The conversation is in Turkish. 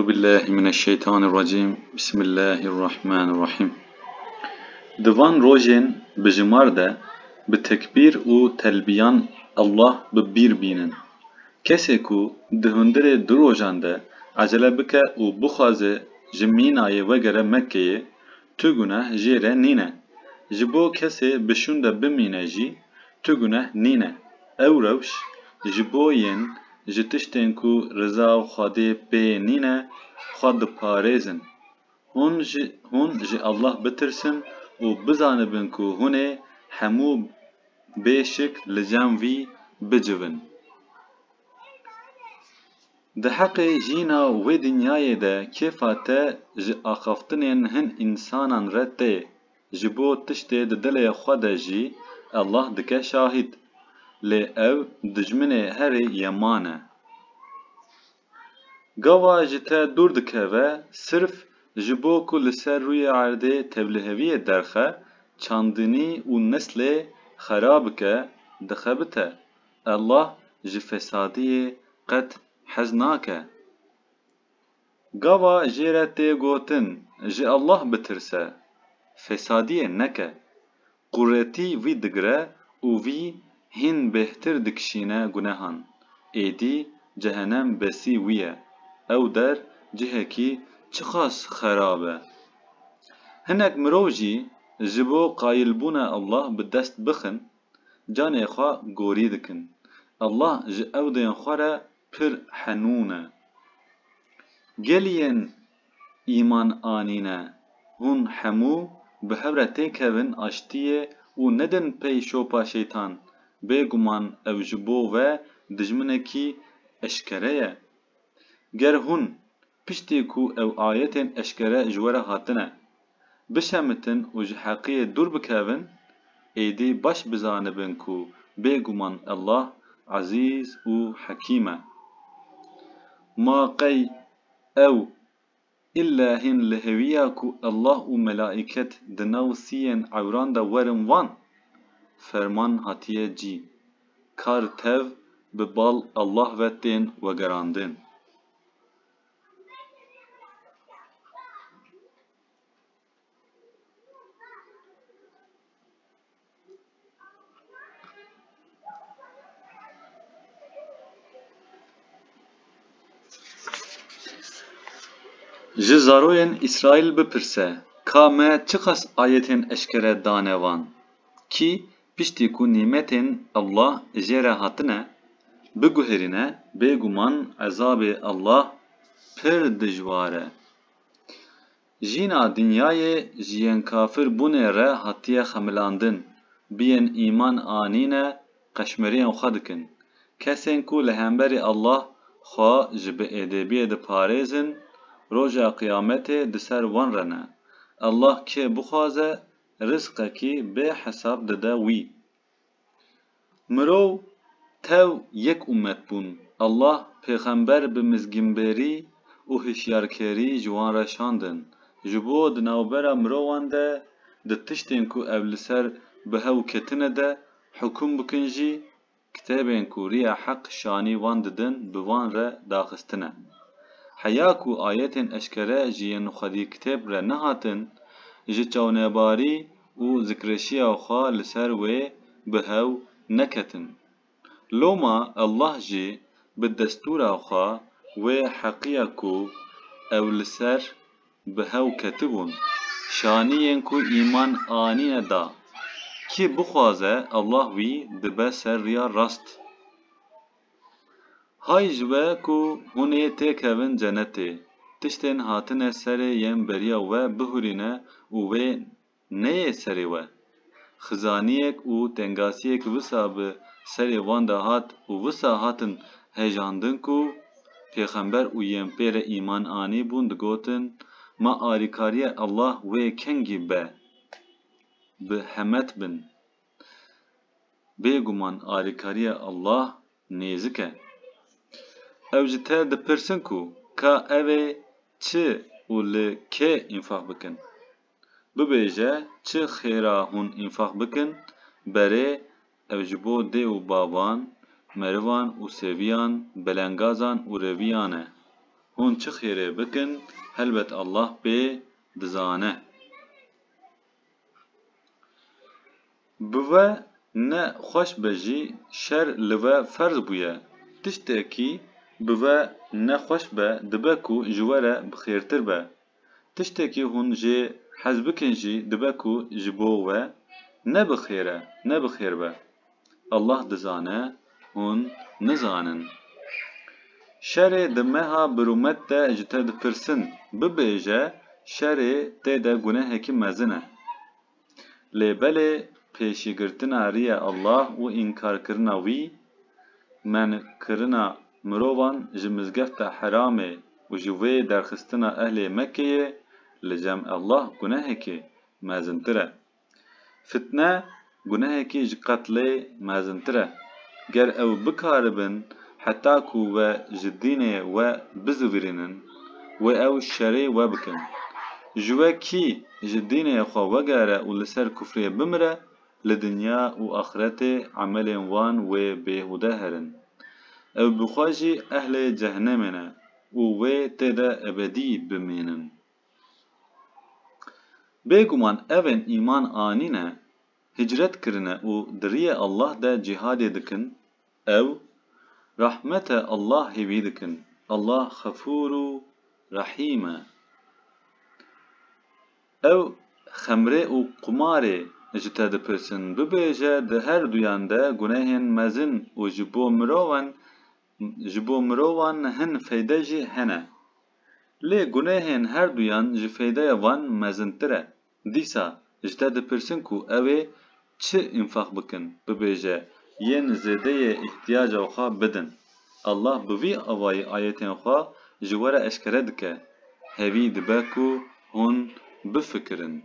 بالله من الشيطان الرجيم بسم الله الرحمن الرحيم Divan rojên bijimar de bi tekbîr û telbiyan Allah bi bîr bînin. Kesê ku di hundirê du rojan de ecele bike û bixwaze ji mînayê vegere Mekkeyê, tu guneh jê re nîne. Ji bo kesê bi şûn de bimîne jî, tu guneh nîne. Ew rewş ji bo yên ji tiştên ku riza Xwedê pê nîne, xwe diparêzin. Hûn ji Allah bitirsin û bizanibin ku hûn ê hemû bêşik li cem wî bicivin. Di heqê jîna wê dinyayê de kêfa te ji axaftinên hin însanan re tê, ji bo tiştê di dilê xwe de jî Allah dike şahîd. Lê ew dijminê herî yeman e. Gava ji te dûr dikeve sirf ji bo ku li ser rûyê erdê tevliheviyê derxe, çandinî û neslê xera bike, dixebite. Allah ji fesadiyê qet hez nake. Gava jê re tê gotin ji Allah bitirse, fesadiyê neke. Quretî wî digire û wî hîn bêhtir dikişîne gunehan. Êdî cehennem besî wî ye. Ew der cihekî çiqas xerab e. Hinek mirov jî ji bo qayîlbûna Allah bi dest bixin, canê xwe gorî dikin. Allah ji ewdên xwe re pir henûn e. Gelî yên îman anîne, hûn hemû bi hev re tê kevin aştiyê û nedin pey şopa şeytan. Bêguman ew ji bo we dijminekî eşkere ye. Ger hûn piştî ku ew ayetên eşkere ji we re hatine, bişemitin û ji heqiyê dûr bikevin, êdî baş bizanibin ku bêguman Allah ezîz û hekîm e. Ma qey ew îlla hîn li heviya ku Allah û melaiket di nav sîyên ewran de werin van, ferman hatiye cî. Kar tev bi bal Allah ve tên vegerandin. Ji zaroyên İsraîl bipirse, ka me çiqas ayetên eşkere dane wan? Kî piştî ku nîmetên Allah jê re hatine, biguherîne, bêguman ezabê Allah pir dijwar e. Jîna dinyayê ji yên kafir bûnê re hatiye xemilandin, biyên îman anîne, qeşmeriyên xwe dikin. Kesên ku li hemberî Allah xwe ji biêdebiyê diparêzin, roja qîyametê di ser wan re ne. Allah kê bixwaze rizqekî bê hesab dide wî. Mirov tev yek ummet bûn. Allah pêxember bi mizgînberî û hişyarkerî ji wan re şandin. Ji bo di navbera mirovan de di tiştên ku ew li ser bi hew ketine de hukûm bikin jî, kitêbên ku rêya heq şanî wan didin bi wan re daxistine. Heya ku ayetên eşkere ji yên xwedî kitêb re nehatin, ji çawnêbarî û zikreşiya xwe li ser wê bi hew neketin. Loma Allah jî bi destûra xwe wê heqiya ku ew li ser bi hew ketibûn, şaniyên ku îman anîne da. Kî bixwaze Allah wî dibe ser rêya rast. Hay ji we ku hûn ê têkevin cennetê, tiştên hatine serê yên beriya we bihûrîne û wê neyê serê we. Xizaniyek û tengasiyek wisa bi serê wan de hat û wisa hatin hejandin ku pêxember û yên pê re îman anî bûn digotin, ma alîkariya Allah wê kengî be. Bi hemet bin. Bêguman alîkariya Allah nêzik e. Ew ji te dipirsin ku ka ev ê çi û li kê înfaq bikin. Bibêje çi xêra hûn înfaq bikin, berê ew ji bo dê û baban, merivan û seviyan, belengazan û reviyan e. هون چه خیره بکن هلبت الله بی دزانه بوه نه خوش بجی شر لوه فرض بویه تشتکی بوه نه خوش به دبکو جواره بخیرتر به تشتکی هون جی حزبکن جی دبکو جبوه نه بخیره نه بخیر به الله دزانه هون نزانن شر دمها برومت ده اجته دپرسن ببیجه شر ده ده گناه کی مزنه لبله پیشی گرتنا ریه الله و انکار کرنا وی من کرنا مروان جمزگفت حرامه و جوه درخستنا اهل مکه لجمع الله گناه کی مزنتره فتنه گناه کی قتل مزنتره گر او بکاربن حتى كو و جدينه و بزورينن و او شري و بكن جوا كي جدينه خو وگاره و لسر كفرية بمره لدنيا و آخرته عمل وان و بهوده هرن او بخواجي اهل جهنمنا و تدا ابدي بمينن بيگومان اوين ايمان آنينه هجرت کرنه و دريه الله دا جهاد دكن او رحمت الله هیویدکن الله غفور رحیم او خمره و قماره اجتا دپرسن ببیجه ده هر دویانده گناهن مزن و جبو مروان هن فیده جی هنه لی گناهن هر دویان جی فیده وان مزن تره دیسا اجتا دپرسن کو اوه چه انفاق بکن ببیجه ین زده احتیاج اوخا بدن الله بوی اوای آیتین خوا جواره اشکره دکه هوی دبکو هون بفکرن